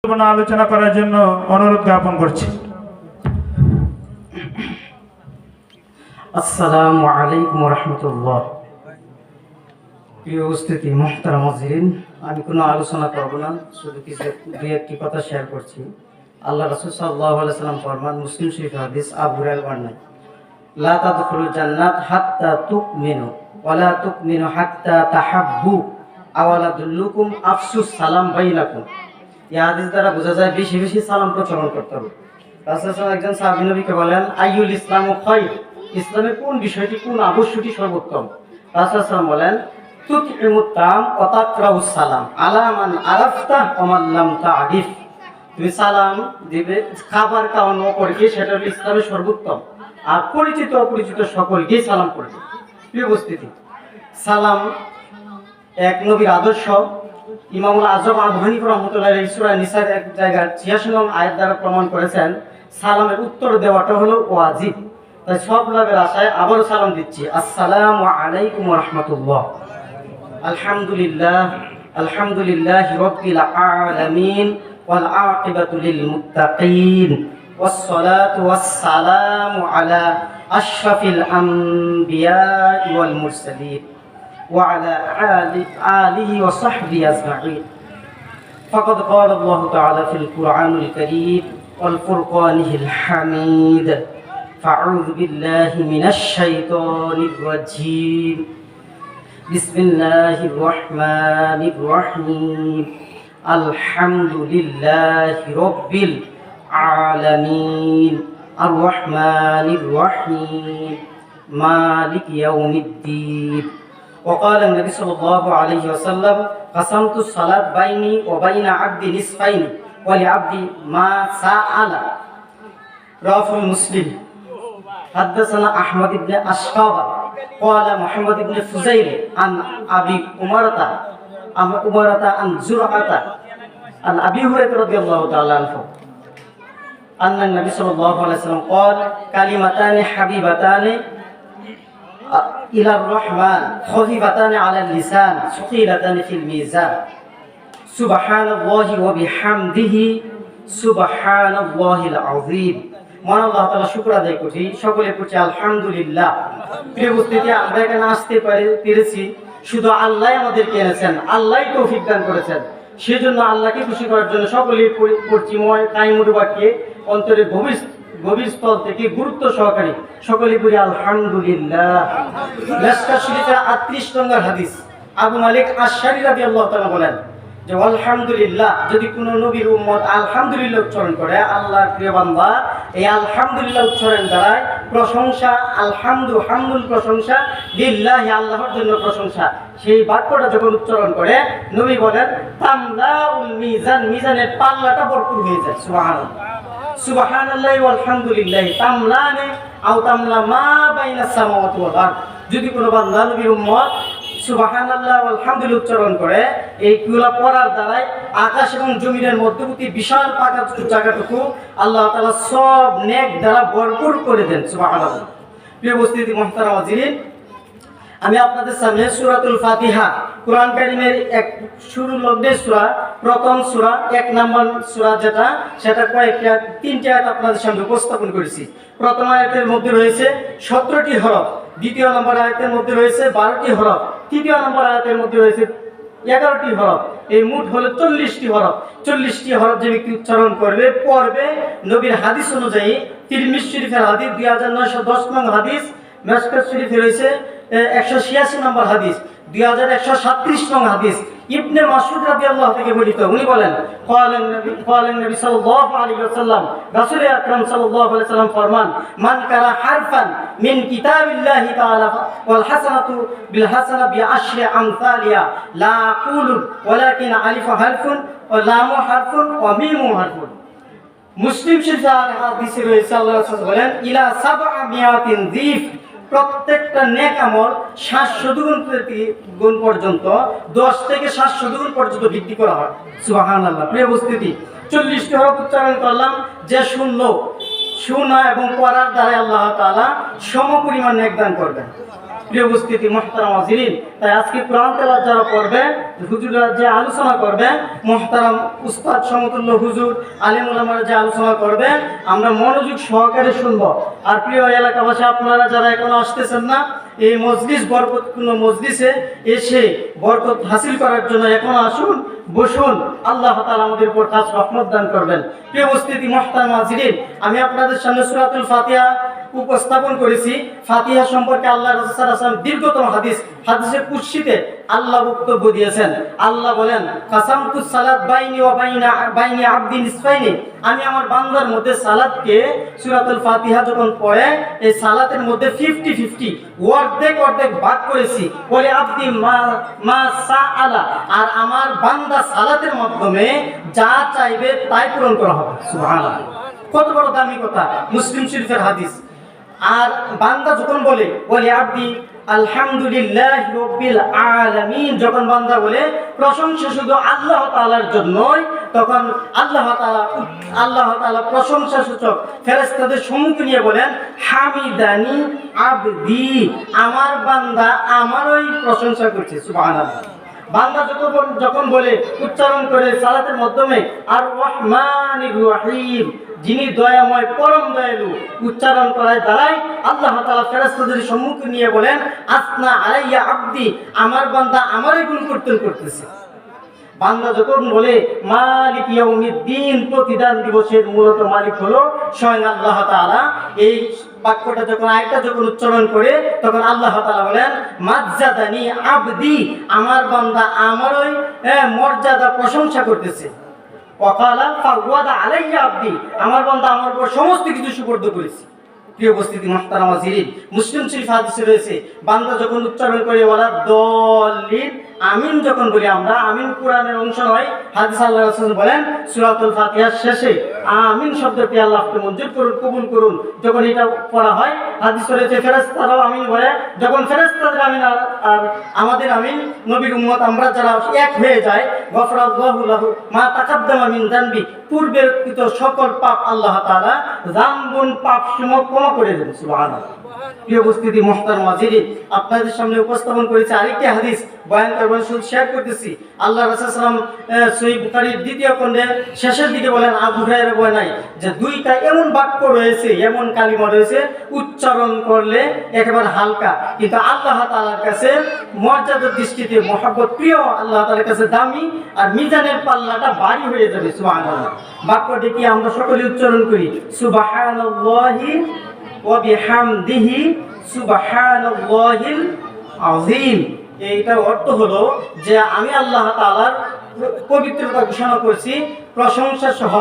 আলোচনা করার জন্য অনুরোধ জ্ঞাপন করছি। আসসালামু আলাইকুম রাহমাতুল্লাহ। প্রিয় উপস্থিতি মুহতারাম হাজিরিন, আমি কোনো আলোচনা করব না, শুধু কিছু দুই একটি কথা শেয়ার করছি। আল্লাহ রাসূল সাল্লাল্লাহু আলাইহি ওয়াসাল্লাম ফরমান, মুসলিম শরীফ হাদিস, আবু হুরায়রা বর্ণনা, লা তাদখুলুল জান্নাত হাত্তা তুমিনু ওয়া লা তুমিনু হাত্তা তাহাব্বু আওয়ালা দুল্লুকুম আফসুস সালাম বাইনাকুম। এই হাদিস দ্বারা বোঝা যায় বেশি বেশি সালাম প্রচলন করতে হবে। রাসূল একজন সাহাবী নবীকে বলেন, আইয়ুল ইসলামু খায়র, ইসলামের কোন বিষয়টি, কোন আবশ্যকটি সর্বোত্তম? রাসূল বলেন, তুতইমুত তাম ওয়া তাকরাউস সালাম আলা মান আরাফতা ওয়া মান লাম তা'রিফ। তুমি সালাম দিবে খাবার খাওয়ানো পরকে, সেটা হলো ইসলামের সর্বোত্তম। আর পরিচিত অপরিচিত সকলকেই সালাম করবে। প্রিয় উপস্থিতি, সালাম এক নবীর আদর্শ। ইমামুল আযম আবু হানিফা রাহমাতুল্লাহি আলাইহি সূরা নিসার এক জায়গায় 86 নং আয়াত দ্বারা প্রমাণ করেছেন সালামের উত্তর দেওয়াটা হলো ওয়াজিব। তাই সব লাভের আশায় আবারও সালাম দিচ্ছি। আসসালামু আলাইকুম ওয়া রাহমাতুল্লাহ। আলহামদুলিল্লাহ, আলহামদুলিল্লাহি রাব্বিল আলামিন ওয়াল আকিবাতু লিল মুত্তাকিন ওয়াস সালাতু ওয়াস সালামু আলা আশরাফিল আমবিয়া ওয়াল মুরসালিন وعلى آله وصحبه أجمعين. فقد قال الله تعالى في القرآن الكريم والفرقان الحميد: فأعوذ بالله من الشيطان الرجيم. بسم الله الرحمن الرحيم. الحمد لله رب العالمين الرحمن الرحيم مالك يوم الدين. وقال النبي صلى الله عليه وسلم: قسمت الصلاة بيني وبين عبدي نصفين ولعبدي ما سأل. رواه مسلم. حدثنا أحمد بن أشقاب قال محمد بن فزيل عن أبي أمارة عن زرعة عن أبي هريرة رضي الله تعالى عنه أن النبي صلى الله عليه وسلم قال: كلمتان حبيبتان إلى الرحمن خفيفتان على اللسان ثقيلتان في الميزان سبحان الله وبحمده سبحان الله العظيم. মহান আল্লাহ তাআলা শুকর আদায় করছি, সকলে পড়ছি আলহামদুলিল্লাহ। প্রিয় উপস্থিতি, আমরা এখানে আসতে পেরেছি শুধু আল্লাহ আমাদেরকে এনেছেন, আল্লাহই তৌফিক দান করেছেন। সেজন্য আল্লাহকে খুশি করার জন্য সকলেই পড়ছি কাইমুর বাক্যে অন্তরে গভীর স্থল থেকে গুরুত্ব সহকারে সকলে পড়ি আলহামদুলিল্লাহ। মিশকাত শরীফের 38 নম্বর হাদিস, আবু মালিক আশআরী রাদিয়াল্লাহু তাআলা বলেন যে আলহামদুলিল্লাহ, যদি কোনো নবীর উম্মত আলহামদুলিল্লাহ উচ্চারণ করে, আল্লাহর প্রিয় বান্দা এই আলহামদুলিল্লাহ উচ্চারণ দ্বারা প্রশংসা, হামদুল প্রশংসা, লিল্লাহি আল্লাহর জন্য প্রশংসা, সেই বাক্যটা যখন উচ্চারণ করে নবী বলেন তামলাউল মিজান, মিজানের পাল্লাটা ভরপুর হয়ে যায়। সুবহানাল্লাহ, সুবহানাল্লাহি ওয়া আলহামদুলিল্লাহি তামলানে আও তামলা মা বাইনাস সামাওয়াতি ওয়াল আরদ। যদি কোনো বান্দা নবীর উম্মত সুবহানাল্লাহ ওয়া আলহামদুলিল্লাহ উচ্চারণ করে, এইগুলা পড়ার দ্বারাই আকাশ এবং জমিনের মধ্যবর্তী বিশাল পাকা জায়গাটুকু আল্লাহ তাআলা সব নেক দ্বারা ভরপুর করে দেন। সুবহানাল্লাহ। প্রিয় উপস্থিতি মুহতারাম হাজিরিন, আমি আপনাদের সামনে সূরাতুল ফাতিহা, কোরআন কারীমের এক শুরু লগ্নে সূরা, প্রথম সূরা 1 নম্বর সূরা যেটা, সেটা কয়েকটা 3টি আয়াত আপনাদের সামনে উপস্থাপন করেছি। প্রথম আয়াতের মধ্যে রয়েছে 17টি হরফ, দ্বিতীয় নম্বর আয়াতের মধ্যে রয়েছে 12টি হরফ, তৃতীয় নম্বর আয়াতের মধ্যে রয়েছে 11টি হরফ। এই মোট হলো 40টি হরফ। 40টি হরফ যে ব্যক্তি উচ্চারণ করবে, পড়বে, নবীর হাদিস অনুযায়ী, তিরমিজি শরীফের হাদিস 2910 নং হাদিস, মিশকাত শরীফে রয়েছে 186 নম্বর হাদিস, 2137 নং হাদিস, ইবনে মাসউদ রাদিয়াল্লাহু থেকে বর্ণিত। উনি বলেন, ক্বালেন নবী সাল্লাল্লাহু আলাইহি ওয়াসাল্লাম, রাসূল আকরাম সাল্লাল্লাহু আলাইহি ওয়াসাল্লাম ফরমান, মান কারা হারফান মিন কিতাবিল্লাহি তাআলা ওয়াল হাসানাতু বিল হাসানা বিআশরি আমসালিহা লা আকুলু ওয়ালাকিন আলিফু হারফুন ওয়া লামু হারফুন ওয়া মিমু হারফুন। মুসলিম শরীফের হাদিসে রয়েছে, আল্লাহ রাসূল বলেন, ইলা সাবআমিয়াতিন যিফ, প্রত্যেকটা নেক আমল 700 গুণ পর্যন্ত, 10 থেকে 700 গুণ পর্যন্ত বৃদ্ধি করা হয়। সুবহানাল্লাহ। প্রিয় উপস্থিতি, 40টি হরফ উচ্চারণ করলাম, যে শোনা এবং পড়ার দ্বারা আল্লাহ তাআলা সমপরিমাণ নেক দান করবেন। প্রিয় উপস্থিতি মুহতারাম হাজিরিন, তাই আজকে কোরআন তেলাওয়াত যারা পড়বে, হুজুররা যে আলোচনা করবে, মুহতারাম উস্তাদ সমতুল্য হুজুর আলিম উলামারা যে আলোচনা করবে, আমরা মনোযোগ সহকারে শুনবো। আর প্রিয় এলাকাবাসী, আপনারা যারা এখনো আসতেছেন না, এই মজলিস বরকতপূর্ণ মজলিসে এসে বরকত হাসিল করার জন্য এখনো আসুন, বসুন। আল্লাহ তাআলা আমাদের উপর খাস রহমত দান করবেন। প্রিয় উপস্থিতি মুহতারাম হাজিরিন, আমি আপনাদের সামনে সূরাতুল ফাতিহা উপস্থাপন করেছি। ফাতিহা সম্পর্কে আল্লাহ রাসূল সাল্লাল্লাহু আলাইহি ওয়াসাল্লাম দীর্ঘতম হাদিসে কুদসিতে আল্লাহ বক্তব্য দিয়েছেন। আল্লাহ বলেন, কাসামতুস সালাত বাইনি ওয়া বাইনি আবদি নিসফাইনি, আমি আমার বান্দার মধ্যে সালাতকে, সূরাতুল ফাতিহা যখন পড়ে, এই সালাতের মধ্যে 50-50 অর্ধেক অর্ধেক ভাগ করেছি। বলে আবদি মা সাআলা, আর আমার বান্দা সালাতের মাধ্যমে যা চাইবে তাই পূরণ করা হবে। সুবহানাল্লাহ, কত বড় দামি কথা, মুসলিম শরীফের হাদিস। আর বান্দা যখন বলে আব্দি আলহামদুলিল্লাহ রাব্বিল আলামিন, যখন বান্দা বলে প্রশংসা শুধু আল্লাহ তাআলার জন্যই, তখন আল্লাহ তাআলা প্রশংসা সূচক ফেরেশতাদের সম্মুখে নিয়ে বলেন, হামিদানি আবদি, আমার বান্দা আমারই প্রশংসা করছে। সুবহানাল্লাহ। বান্দা যখন বলে, উচ্চারণ করে সালাতের মাধ্যমে আর রহমানির রহিম, যিনি দয়াময় পরম দয়ালু, উচ্চারণ করায় দ্বারাই আল্লাহ তাআলা ফেরেশতাদের সম্মুখে নিয়ে বলেন, আসনা আলাইয়া আবদি, আমার বান্দা আমারই গুণ করতেছে। বান্দা যখন বলে মালিক ইয়াউমিদ্দিন, প্রতিদান দিবসের মূলত মালিক হলো স্বয়ং আল্লাহ তাআলা, এই বাক্যটা যখন আয়াতটা যখন উচ্চারণ করে, তখন আল্লাহ তাআলা বলেন, মাজ্জাদানি আবদি, আমার বান্দা আমারই মর্যাদা প্রশংসা করতেছে। ওয়াকালা ফাওয়াদা আলাইয়া আবদি, আমার বান্দা আমার উপর সমস্ত কিছু সুপর্দ করেছে। প্রিয় উপস্থিতি মুহতারাম হাজিরিন, মুসলিম শরীফ হাদিসে রয়েছে, বান্দা যখন উচ্চারণ করে ওয়ালা দলিন, আমিন যখন বলি আমরা, আমিন কোরআনের অংশ নয়, হাদিস আল্লাহ রাসূল বলেন সূরাতুল ফাতিহার শেষে আমিন শব্দটি আল্লাহকে মঞ্জুর করুন, কবুল করুন, যখন এটা পড়া হয়, হাদিস রয়েছে ফেরেশতারাও আমিন বলে। যখন ফেরেশতাদের আমিন আর আমাদের আমিন, নবীর উম্মত আমরা যারা এক হয়ে যায়, গফরাল্লাহু লাহু মা তাকাদ্দামা মিন যানবি, পূর্বের কৃত সকল পাপ আল্লাহ তাআলা যানবুন পাপ সমূহ ক্ষমা করে দেন। সুবহানাল্লাহ। প্রিয় উপস্থিতি মুহতারাম হাজিরিন, আপনাদের সামনে উপস্থাপন করেছি আরেকটি হাদিস, বয়ান করবেন, শুধু শেয়ার করতেছি। আল্লাহ রাসূল সাল্লাল্লাহু আলাইহি ওয়াসাল্লাম সহিহ বুখারীর দ্বিতীয় খণ্ডে শেষের দিকে বলেন, আবু হুরায়রা বলেন যে দুইটা এমন বাক্য রয়েছে, এমন কালিমা রয়েছে, উচ্চারণ করলে একেবারে হালকা, কিন্তু আল্লাহ তাআলার কাছে মর্যাদার দৃষ্টিতে মহব্বত প্রিয়, আল্লাহ তাআলার কাছে দামি, আর মিজানের পাল্লাটা ভারী হয়ে যাবে। সুবহানাল্লাহ। বাক্যটি কি আমরা সকলে উচ্চারণ করি, সুবহানাল্লাহি ওয়া বিহামদিহি সুবহানাল্লাহিল আযীম। এইটার অর্থ হলো যে আমি আল্লাহ তাআলার পবিত্রতা ঘোষণা করছি প্রশংসা সহ,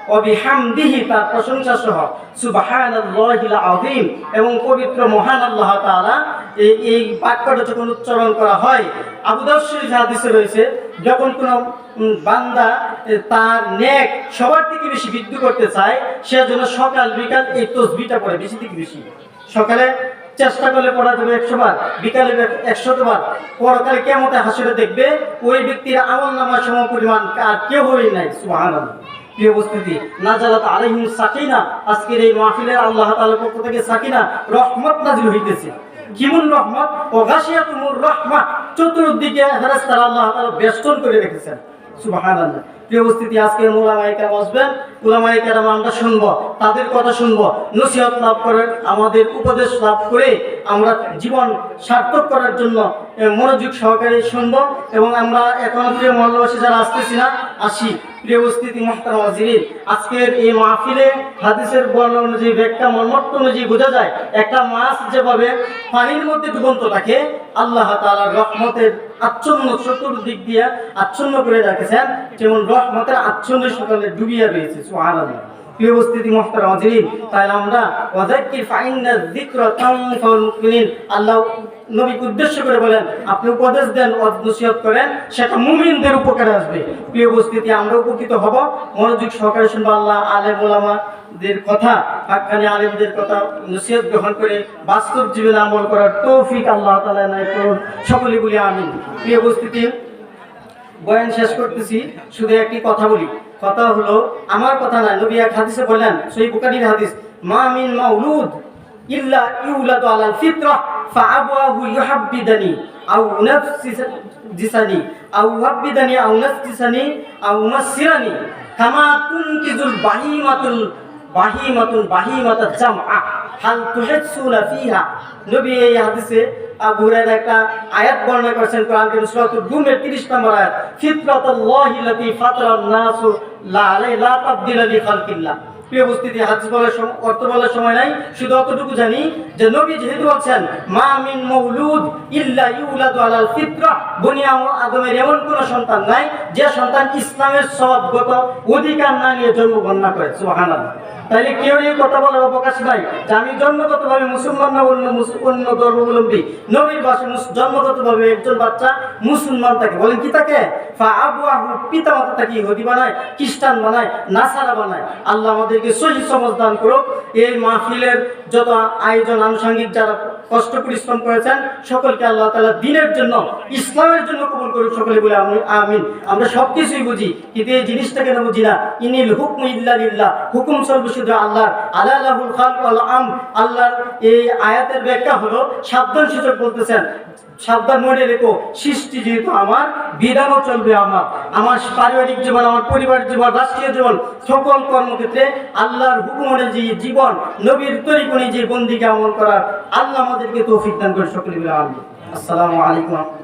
ওয়া বিহামদিহি, তার প্রশংসা সহ, সুবহানাল্লাহিল আযীম, এবং পবিত্র মহান আল্লাহ তাআলা। এই বাক্যটা যখন উচ্চারণ করা হয়, আবু দাউদ শরীফে হাদিসে রয়েছে, যখন কোনো বান্দা তার নেক সবার থেকে বেশি বৃদ্ধি করতে চায়, সে যেন সকাল বিকাল এই তাসবিহটা পড়ে, বেশি থেকে বেশি। সকালে চেষ্টা করলে পড়া যাবে 100 বার, বিকালে 100 বার। পরকালে কিয়ামতে হাসরে দেখবে ওই ব্যক্তির আমলনামার সমপরিমাণ আর কেউ হই নাই। সুবহানাল্লাহ। প্রিয় উপস্থিতি, নাজালাত আলাইহিম সাকিনা, আজকের এই মাহফিলের আল্লাহ তাআলার পক্ষ থেকে সাকিনা রহমত নাজিল হইতেছে। কিমুন রহমত ও গাশিয়াতুমুর রাহমা, চতুর্দিকে ফেরেশতারা আল্লাহ তাআলা বেষ্টন করে রেখেছেন। সুবহানাল্লাহ। প্রিয় উপস্থিতি, আজকের উলামায়ে কেরাম আসবেন, উলামায়ে কেরাম আমরা শুনবো, তাদের কথা শুনবো, নসিহত লাভ করার, আমাদের উপদেশ লাভ করে আমরা জীবন সার্থক করার জন্য মনোযোগ সহকারে শুনবো। এবং আমরা এখনো প্রিয় মহল্লাবাসী যারা আসতেছি না, আসি। প্রিয় উপস্থিতি মুহতারাম হাজিরিন, আজকের এই মাহফিলে হাদিসের বর্ণনা অনুযায়ী, ব্যাখ্যা মর্মর্থ অনুযায়ী বোঝা যায়, একটা মাছ যেভাবে পানির মধ্যে ডুবন্ত থাকে, আল্লাহ তাআলার রহমতের আচ্ছন্ন চতুর্দিক দিয়ে আচ্ছন্ন করে রাখেছেন, যেমন রহমতের আচ্ছন্ন সকালে ডুবিয়া রয়েছে। সুবহানাল্লাহ। প্রিয় উপস্থিতি মুহতারাম হাজিরিন, তাই আমরা ওয়াযাক্কির ফাইন্না যিকরা তানফাউল মুমিনিন, আল্লাহ নবীকে উদ্দেশ্য করে বলেন, আপনি উপদেশ দেন, নসিহত করেন, সেটা মুমিনদের উপকারে আসবে। প্রিয় উপস্থিতি, আমরা উপকৃত হব, মনোযোগ সহকারে শুনবো আল্লাহ আলেম ওলামাদের কথা, হাক্কানি আলেমদের কথা, নসিহত গ্রহণ করে বাস্তব জীবনে আমল করার তৌফিক আল্লাহ তাআলা এনায়েত করুন। সকলে বলি আমিন। প্রিয় উপস্থিতি, বয়ান শেষ করতেছি, শুধু একটি কথা বলি। কথা হলো, আমার কথা না, নবী এক হাদিসে বলেন, সহিহ বুখারীর হাদিস, মা মিন মাউলুদ ইল্লা ইউলাদু আলাল ফিতরাহ فأبواه يحبدني أو ينفسني أو يحبدني أو ينفسني أو يمسرني كما تنتج البهيمة الجمع হাল তুহিসুনা ফিহা। নবী এই হাদিসে আবু হুরায়রা একটা আয়াত বর্ণনা করেছেন কোরআন এর সূরাতুল রুমের 30 নম্বর আয়াত, ফিতরাতাল্লাহি লাতী ফাতারান নাস লা তাবদিলা লিখালকিল্লাহ। প্রিয় উপস্থিতি, হাদিস বলার অর্থ বলার সময় নাই, শুধু অতটুকু জানি যে নবী যেহেতু বলছেন মা মিন মাউলুদ ইল্লা ইউলাদু আলাল ফিতরা, বনি আদমের এমন কোন সন্তান নাই যে সন্তান ইসলামের স্বভাবগত অধিকার না নিয়ে জন্মগ্রহণ না করে। সুবহানাল্লাহ। তাইলে কেউ এই কথা বলার অবকাশ নাই যে আমি জন্মগতভাবে মুসলমান না অন্য ধর্মাবলম্বী। নবীর ভাষায় জন্মগতভাবে একজন বাচ্চা মুসলমান থাকে। বলেন কি থাকে? পিতা মাতা তাকে ইহুদি বানায়, খ্রিস্টান বানায়, নাসারা বানায়। আল্লাহ আমাদেরকে সহি সমাজ দান করুক। এই মাহফিলের যত আয়োজন আনুষঙ্গিক যারা কষ্ট পরিশ্রম করেছেন সকলকে আল্লাহ তাআলা দ্বীনের জন্য, ইসলামের জন্য কবুল করুক। সকলে বলে আমিন। আমরা সবকিছুই বুঝি কিন্তু এই জিনিসটাকে না বুঝি না। ইনিল হুকমু ইল্লা লিল্লাহ, হুকুম সর্ব শুধু আল্লাহর। আলাহুল খালক ওয়াল আমর। আল্লাহর এই আয়াতের ব্যাখ্যা হলো সাবধান সূচক বলতেছেন, সাবধান মনে রেখো, সৃষ্টি যেহেতু আমার, বিধানও চলবে আমার। আমার পারিবারিক জীবন, আমার পরিবারের জীবন, রাষ্ট্রীয় জীবন, সকল কর্মক্ষেত্রে আল্লাহর হুকুম অনুযায়ী জীবন, নবীর তরিক অনুযায়ী বন্দিকে আমল করার আল্লাহ আমাদেরকে তৌফিক দান করে। সকলে মিলে আমিন। আসসালামু আলাইকুম।